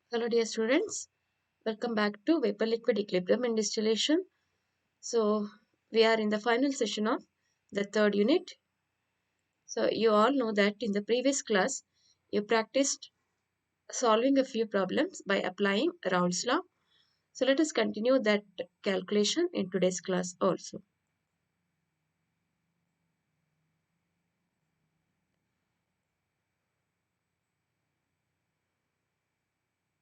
Hello dear students, welcome back to Vapor Liquid Equilibrium and Distillation. So we are in the final session of the third unit. So you all know that in the previous class you practiced solving a few problems by applying Raoult's law. So let us continue that calculation in today's class also.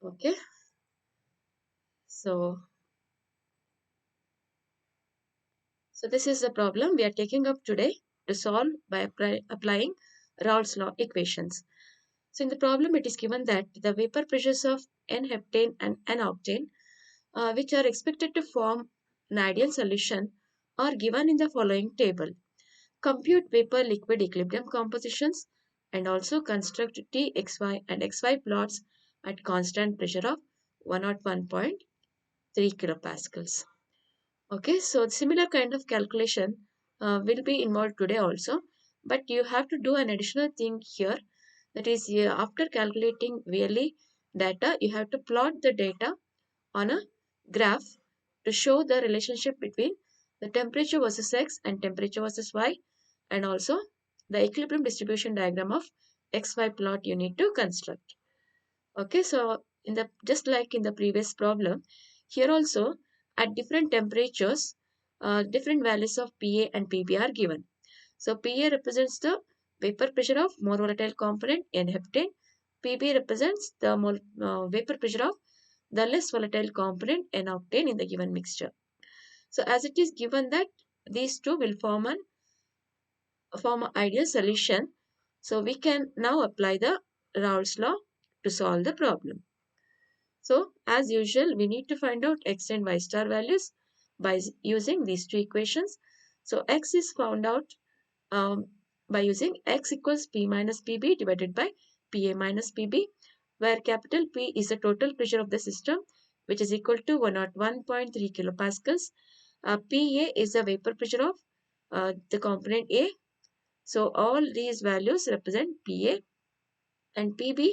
Okay, so this is the problem we are taking up today to solve by applying Raoult's law equations. So in the problem, it is given that the vapor pressures of N-heptane and N-octane, which are expected to form an ideal solution, are given in the following table. Compute vapor-liquid equilibrium compositions and also construct T, XY and XY plots at constant pressure of 101.3 kilopascals. Okay, so similar kind of calculation will be involved today also, but you have to do an additional thing here. That is, after calculating VLE data, you have to plot the data on a graph to show the relationship between the temperature versus X and temperature versus Y, and also the equilibrium distribution diagram of XY plot you need to construct. Okay, so in the just like in the previous problem, here also at different temperatures, different values of PA and PB are given. So PA represents the vapor pressure of more volatile component N-heptane. PB represents the vapor pressure of the less volatile component N-octane in the given mixture. So as it is given that these two will form an ideal solution, so we can now apply the Raoult's law to solve the problem. So as usual, we need to find out x and y star values by using these two equations. So x is found out by using x equals P minus PB divided by PA minus PB, where capital P is the total pressure of the system, which is equal to 101.3 kilopascals. PA is the vapor pressure of the component A. So all these values represent PA, and PB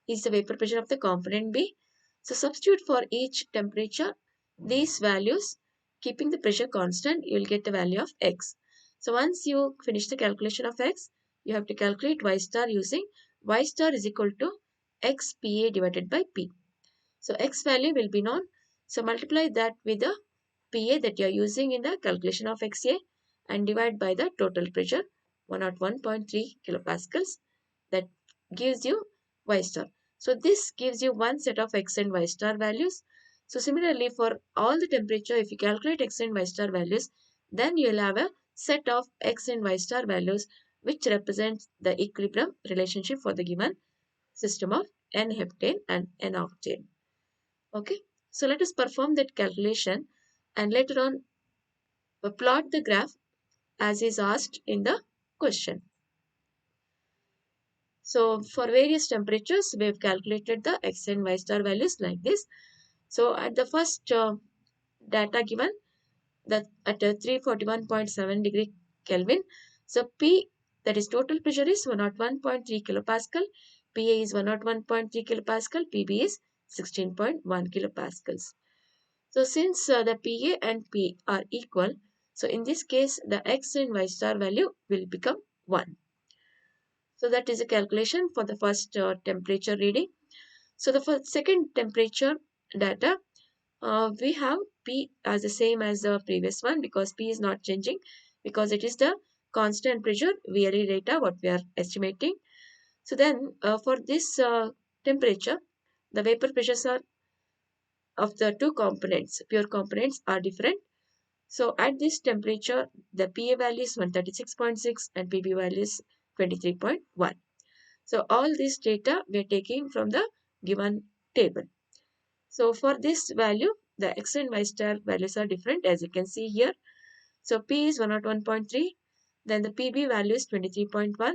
is the vapor pressure of the component B. So substitute for each temperature these values, keeping the pressure constant, you will get the value of X. So once you finish the calculation of X, you have to calculate Y star using Y star is equal to X PA divided by P. So X value will be known. So multiply that with the PA that you are using in the calculation of XA and divide by the total pressure 101.3 kilopascals. That gives you Y star. So this gives you one set of X and Y star values. So similarly for all the temperature, if you calculate X and Y star values, then you will have a set of X and Y star values which represents the equilibrium relationship for the given system of N-heptane and N-octane. Okay, so let us perform that calculation and later on plot the graph as is asked in the question. So for various temperatures, we have calculated the X and Y star values like this. So at the first data given, that at 341.7 degree Kelvin, so P, that is total pressure, is 101.3 kilopascal, PA is 101.3 kilopascal, PB is 16.1 kilopascals. So since the PA and P are equal, so in this case the X and Y star value will become 1. So that is a calculation for the first temperature reading. So the first, second temperature data, we have P as the same as the previous one because P is not changing because it is the constant pressure VLE data what we are estimating. So then for this temperature, the vapor pressures are of the two components, pure components, are different. So at this temperature, the PA value is 136.6 and PB value is 23.1. So all this data we are taking from the given table. So for this value, the X and Y star values are different as you can see here. So P is 101.3, then the PB value is 23.1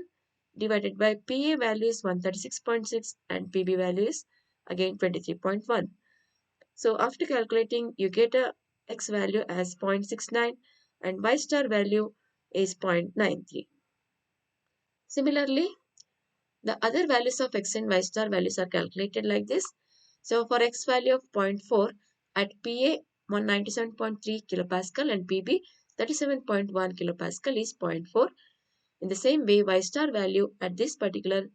divided by PA value is 136.6 and PB value is again 23.1. So after calculating, you get a X value as 0.69 and Y star value is 0.93. Similarly, the other values of X and Y star values are calculated like this. So for X value of zero point 0.4 at PA 197.3 kilopascal and PB 37.1 kilopascal is 0.4. In the same way, Y star value at this particular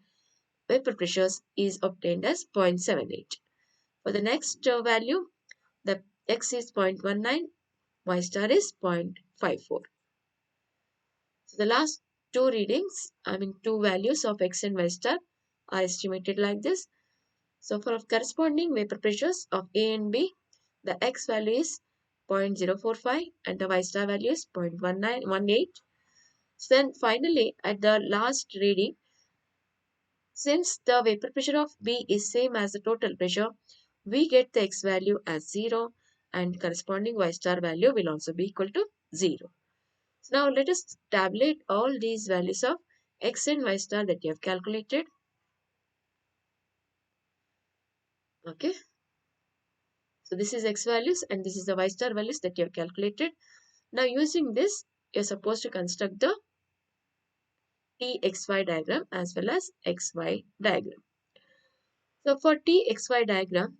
vapor pressures is obtained as 0.78. For the next value, the X is 0.19, Y star is 0.54. So the last two values of X and Y star are estimated like this. So for corresponding vapor pressures of A and B, the X value is 0.045 and the Y star value is 0.1918. So then finally at the last reading, since the vapor pressure of B is same as the total pressure, we get the X value as 0 and corresponding Y star value will also be equal to 0. So now let us tabulate all these values of X and Y star that you have calculated. Okay. So this is X values and this is the Y star values that you have calculated. Now using this, you're supposed to construct the TXY diagram as well as XY diagram. So for TXY diagram,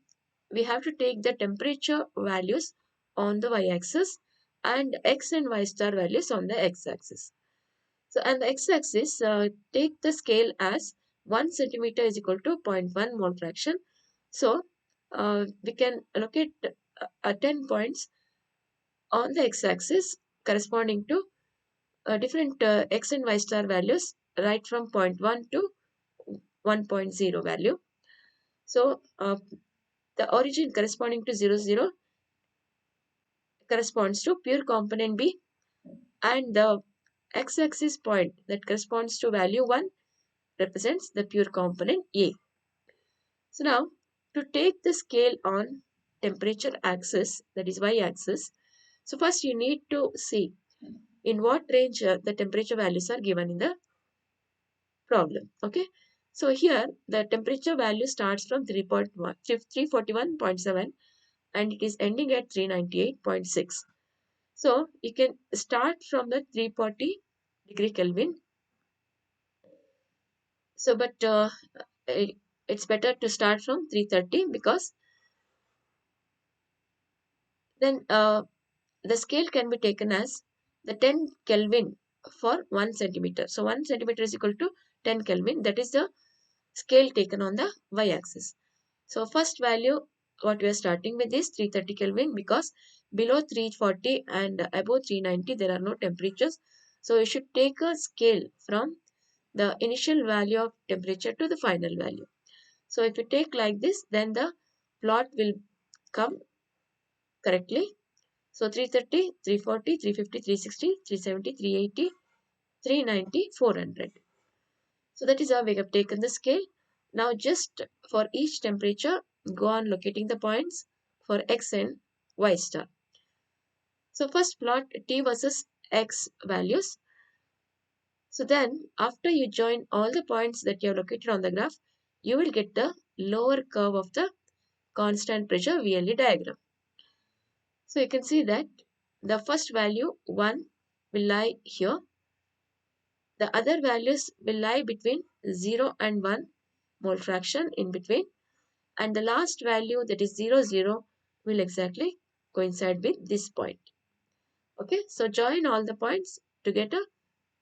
we have to take the temperature values on the y-axis and X and Y star values on the x-axis. So and the x-axis, take the scale as 1 centimeter is equal to 0.1 mole fraction. So we can allocate 10 points on the x-axis corresponding to different X and Y star values right from 0.1 to 1.0 value. So the origin corresponding to 0, 0 corresponds to pure component B and the x-axis point that corresponds to value 1 represents the pure component A. So now to take the scale on temperature axis, that is y-axis, so first you need to see in what range the temperature values are given in the problem. Okay, so here the temperature value starts from 341.7 and it is ending at 398.6. So you can start from the 340 degree Kelvin. So but it's better to start from 330 because then the scale can be taken as the 10 Kelvin for 1 centimeter. So 1 centimeter is equal to 10 Kelvin. That is the scale taken on the y-axis. So first value what we are starting with is 330 Kelvin because below 340 and above 390 there are no temperatures. So you should take a scale from the initial value of temperature to the final value. So if you take like this, then the plot will come correctly. So 330, 340, 350, 360, 370, 380, 390, 400. So that is how we have taken the scale. Now just for each temperature, go on locating the points for X and Y star. So first plot T versus X values. So then after you join all the points that you have located on the graph, you will get the lower curve of the constant pressure VLE diagram. So you can see that the first value 1 will lie here. The other values will lie between 0 and 1 mole fraction in between. And the last value that is 0, 0 will exactly coincide with this point. Okay, so join all the points to get a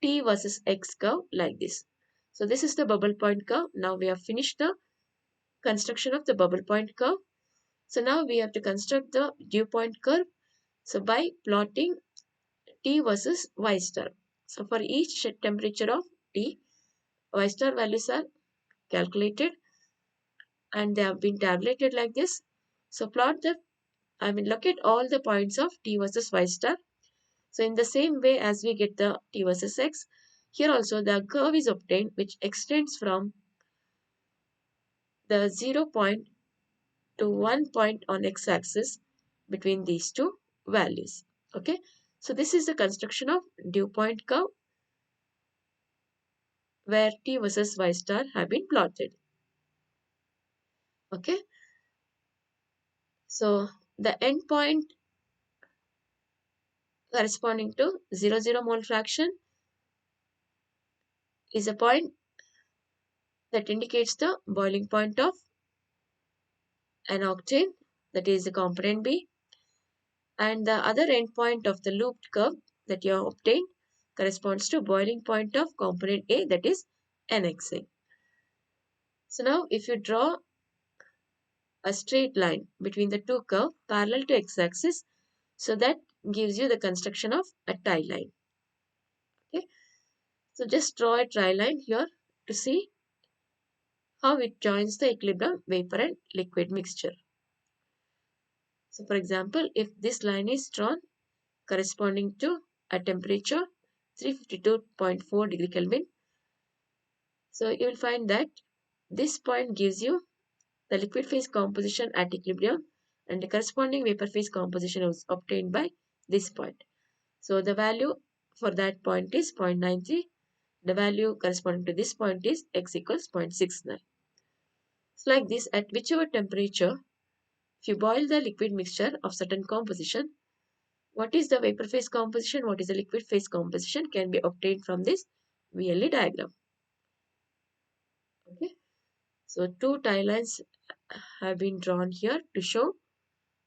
T versus X curve like this. So this is the bubble point curve. Now we have finished the construction of the bubble point curve. So now we have to construct the dew point curve. So by plotting T versus Y star. So for each temperature of T, Y star values are calculated and they have been tabulated like this. So plot the, look at all the points of T versus Y star. So in the same way as we get the T versus X, here also the curve is obtained which extends from the 0 point to 1 point on x-axis between these two values. Okay, so this is the construction of dew point curve where T versus Y star have been plotted. Okay, so the endpoint corresponding to 0, 0 mole fraction is a point that indicates the boiling point of an octane, that is the component B, and the other endpoint of the looped curve that you have obtained corresponds to boiling point of component A, that is NXA. So now if you draw a straight line between the two curves parallel to x-axis, so that gives you the construction of a tie line. Okay, so just draw a tie line here to see how it joins the equilibrium vapor and liquid mixture. So for example, if this line is drawn corresponding to a temperature 352.4 degree Kelvin, so you will find that this point gives you the liquid phase composition at equilibrium, and the corresponding vapor phase composition was obtained by this point. So the value for that point is 0.93. The value corresponding to this point is x equals 0.69. So like this, at whichever temperature, if you boil the liquid mixture of certain composition, what is the vapor phase composition, what is the liquid phase composition can be obtained from this VLE diagram. Okay, so two tie lines have been drawn here to show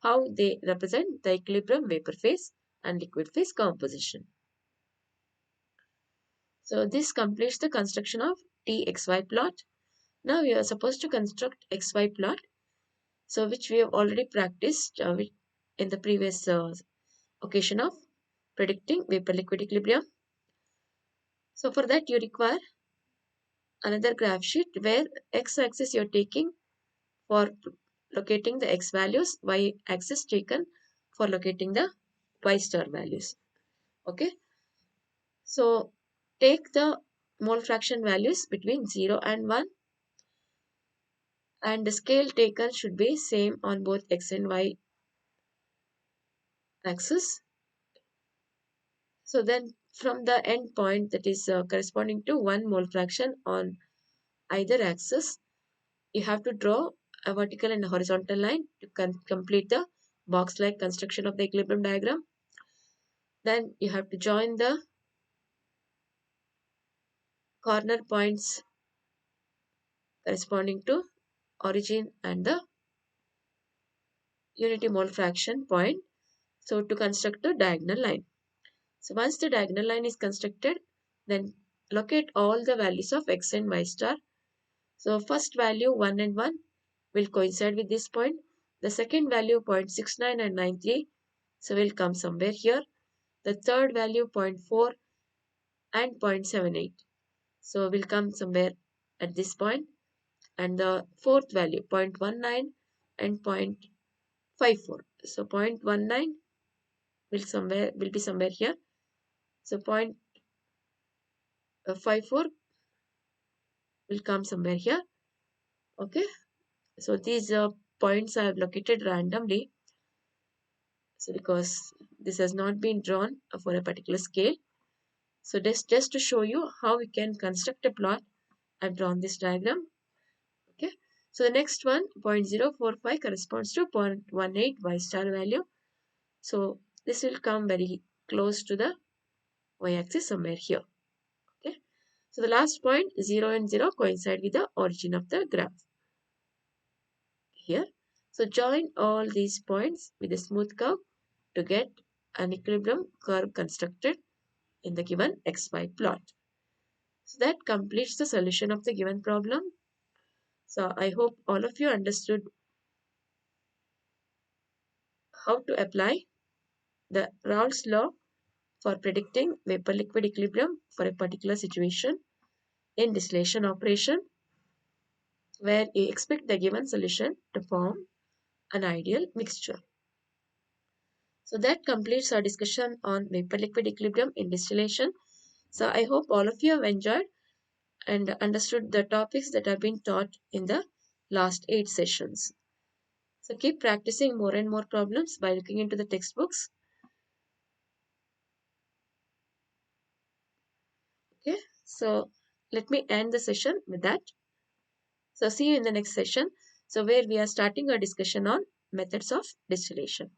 how they represent the equilibrium vapor phase and liquid phase composition. So this completes the construction of TXY plot. Now we are supposed to construct XY plot, so which we have already practiced in the previous occasion of predicting vapor liquid equilibrium. So for that you require another graph sheet where x-axis you're taking for locating the x values, y-axis taken for locating the y star values. Okay, so take the mole fraction values between 0 and 1, and the scale taken should be same on both x and y axis. So then from the end point that is corresponding to 1 mole fraction on either axis, you have to draw a vertical and a horizontal line to complete the box-like construction of the equilibrium diagram. Then you have to join the corner points corresponding to origin and the unity mole fraction point, so to construct the diagonal line. So once the diagonal line is constructed, then locate all the values of x and y star. So first value 1 and 1 will coincide with this point. The second value 0.69 and 93, so will come somewhere here. The third value 0.4 and 0.78, so will come somewhere at this point. And the fourth value 0.19 and 0.54, so 0.19 will be somewhere here. So 0.54 will come somewhere here. Okay, so these points I have located randomly, so because this has not been drawn for a particular scale. So just to show you how we can construct a plot, I've drawn this diagram. Okay, so the next one 0.045 corresponds to 0.18 y star value. So this will come very close to the y-axis somewhere here. Okay, so the last point 0 and 0 coincide with the origin of the graph here. So join all these points with a smooth curve to get an equilibrium curve constructed in the given XY plot. So that completes the solution of the given problem. So I hope all of you understood how to apply the Raoult's law for predicting vapor liquid equilibrium for a particular situation in distillation operation, where you expect the given solution to form an ideal mixture. So that completes our discussion on vapor liquid equilibrium in distillation. So I hope all of you have enjoyed and understood the topics that have been taught in the last 8 sessions. So keep practicing more and more problems by looking into the textbooks. Okay, so let me end the session with that. So see you in the next session, so where we are starting a discussion on methods of distillation.